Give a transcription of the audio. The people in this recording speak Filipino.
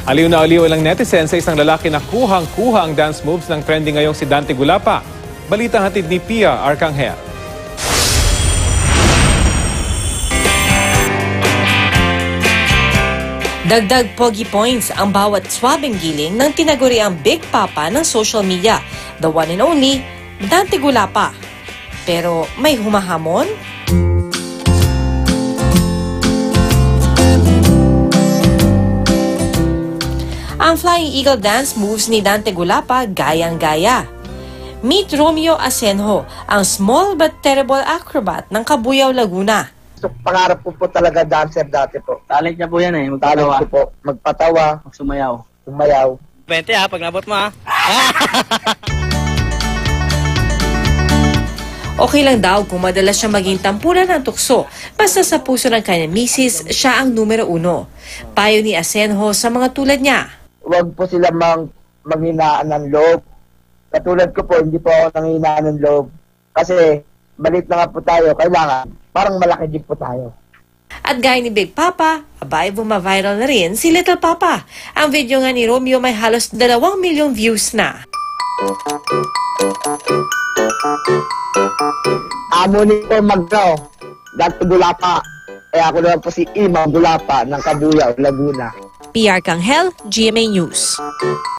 Aliw na aliw lang netizen sa isang lalaki na kuhang-kuha ang dance moves ng trending ngayong si Dante Gulapa. Balita hatid ni Pia Arcangel. Dagdag pogi points ang bawat swabing giling ng tinaguriang Big Papa ng social media, the one and only Dante Gulapa. Pero may humahamon? Ang Flying Eagle dance moves ni Dante Gulapa gayang-gaya. Meet Romeo Asenjo, ang small but terrible acrobat ng Cabuyao, Laguna. So, pangarap ko po talaga dancer dati po. Talent niya po yan eh, Talent magpatawa, ko po, magpatawa, magsumayaw. sumayaw. 20 ha, pag nabot mo ha. Okay lang daw kung madalas siya maging tampulan ng tukso, basta sa puso ng kanyang misis, siya ang numero 1. Payo ni Asenjo sa mga tulad niya. Huwag po sila manghinaan ng loob. Katulad ko po, hindi po ako nanghinaan ng loob. Kasi, balit na nga po tayo, kailangan, parang malaki din po tayo. At gaya ni Big Papa, abay bumaviral na rin si Little Papa. Ang video nga ni Romeo may halos 2 milyong views na. Amo ni po Magno, Dante Gulapa. Kaya ako naman po si Imam Gulapa ng Cabuyao, Laguna. PR Arcangel, GMA News.